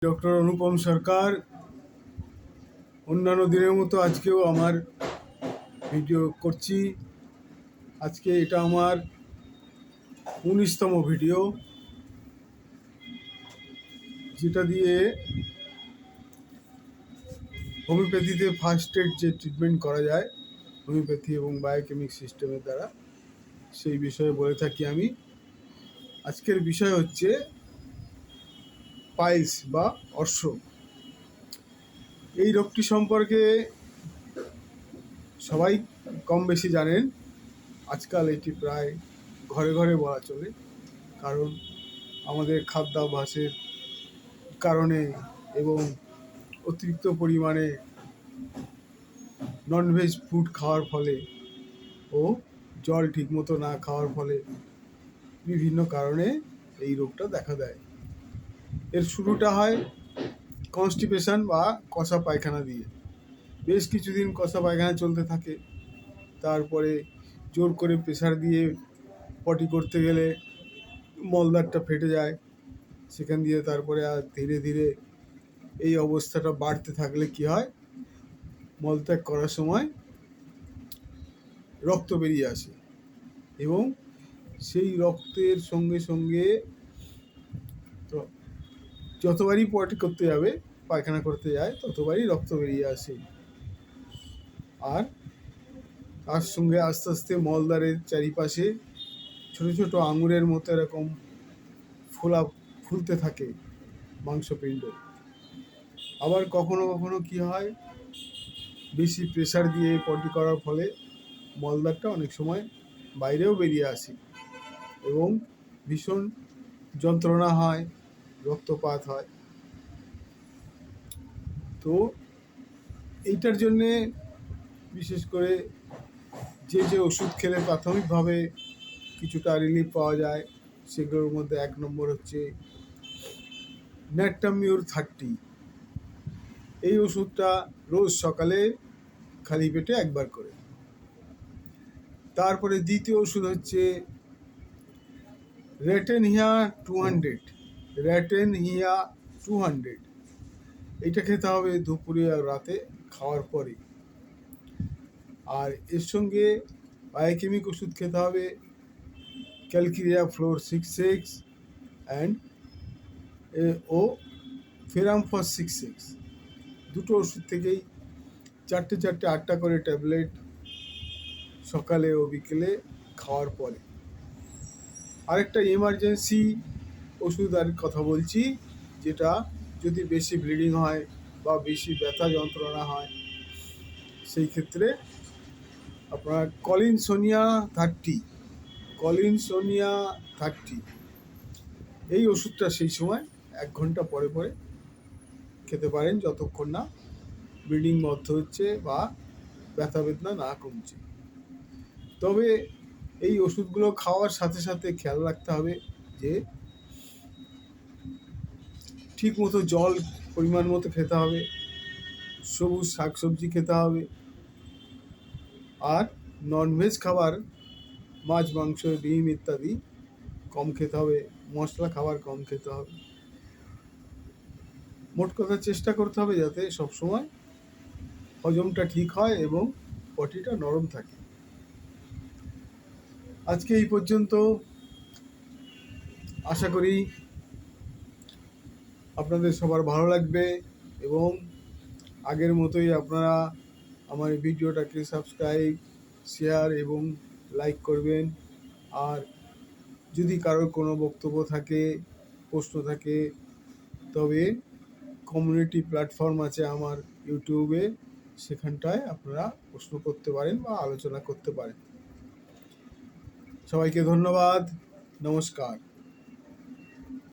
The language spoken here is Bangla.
ডক্টর অনুপম সরকার। অন্যান্য দিনের মতো আজকেও আমার ভিডিও করছি। আজকে এটা আমার 19তম ভিডিও, যেটা দিয়ে হোমিওপ্যাথিতে ফার্স্ট এড যে ট্রিটমেন্ট করা যায় হোমিওপ্যাথি এবং বায়োকেমিক সিস্টেমের দ্বারা, সেই বিষয়ে বলে থাকি আমি। আজকের বিষয় হচ্ছে পাইলস বা অর্শ। এই রোগটি সম্পর্কে সবাই কম বেশি জানেন। আজকাল এটি প্রায় ঘরে ঘরে বলা চলে, কারণ আমাদের খাদ্যাভ্যাসের কারণে এবং অতিরিক্ত পরিমাণে ননভেজ ফুড খাওয়ার ফলে ও জল ঠিকমতো না খাওয়ার ফলে বিভিন্ন কারণে এই রোগটা দেখা দেয়। এর শুরুটা হয় কনস্টিপেশন বা কষা পায়খানা দিয়ে। বেশ কিছুদিন কষা পায়খানা চলতে থাকে, তারপরে জোর করে প্রেসার দিয়ে পটি করতে গেলে মলদ্বারটা ফেটে যায়, সেখান দিয়ে তারপরে আর ধীরে ধীরে এই অবস্থাটা বাড়তে থাকলে কি হয়, মলত্যাগ করার সময় রক্ত বেরিয়ে আসে এবং সেই রক্তের সঙ্গে সঙ্গে যতবারই পটি করতে যাবে, পায়খানা করতে যায়, ততবারই রক্ত বেরিয়ে আসে। আর তার সঙ্গে আস্তে আস্তে মলদ্বারের চারিপাশে ছোট ছোট আঙুরের মতো এরকম ফুলতে থাকে মাংসপিণ্ড। আবার কখনো কখনো কি হয়, বেশি প্রেসার দিয়ে পটি করার ফলে মলদ্বারটা অনেক সময় বাইরেও বেরিয়ে আসে এবং ভীষণ যন্ত্রণা হয়, রক্তপাত হয়। তো এইটার জন্যে বিশেষ করে যে ওষুধ খেলে প্রাথমিকভাবে কিছুটা রিলিফ পাওয়া যায়, সেগুলোর মধ্যে 1 নম্বর হচ্ছে ন্যাট্টামিউর 30। এই ওষুধটা রোজ সকালে খালি পেটে একবার করে। তারপরে দ্বিতীয় ওষুধ হচ্ছে রেটেনহিয়া 200। রেটেনহিয়া 200 এইটা খেতে হবে দুপুরে আর রাতে খাওয়ার পরে। আর এর সঙ্গে বায়োকেমিক ওষুধ খেতে হবে ক্যালকিরিয়া ফ্লোর 66 অ্যান্ড ও ফেরামফস 66। দুটো ওষুধ থেকেই 4টে 8টা করে ট্যাবলেট সকালে ও বিকেলে খাওয়ার পরে। আরেকটা এমার্জেন্সি ওষুধ আর কথা বলছি, যেটা যদি বেশি ব্লিডিং হয় বা বেশি ব্যথা যন্ত্রণা হয়, সেই ক্ষেত্রে আপনার কলিনসোনিয়া 30 এই ওষুধটা সেই সময় 1 ঘন্টা পরে পরে খেতে পারেন, যতক্ষণ না ব্লিডিং বন্ধ হচ্ছে বা ব্যথা বেদনা না কমছে। তবে এই ওষুধগুলো খাওয়ার সাথে সাথে খেয়াল রাখতে হবে যে ঠিক মতো জল পরিমাণ মতো খেতে হবে, সবুজ শাকসবজি খেতে হবে, আর ননভেজ খাবার মাছ মাংস ডিম ইত্যাদি কম খেতে হবে, মশলা খাবার কম খেতে হবে। মোট কথা চেষ্টা করতে হবে যাতে সবসময় হজমটা ঠিক হয় এবং পটিটা নরম থাকে। আজকে এই পর্যন্ত। আশা করি আপনাদের সবার ভালো লাগবে এবং আগের মতোই আপনারা আমার এই ভিডিওটাকে সাবস্ক্রাইব, শেয়ার এবং লাইক করবেন। আর যদি কারোর কোনো বক্তব্য থাকে, প্রশ্ন থাকে, তবে কমিউনিটি প্ল্যাটফর্ম আছে আমার ইউটিউবে, সেখানটায় আপনারা প্রশ্ন করতে পারেন বা আলোচনা করতে পারেন। সবাইকে ধন্যবাদ, নমস্কার।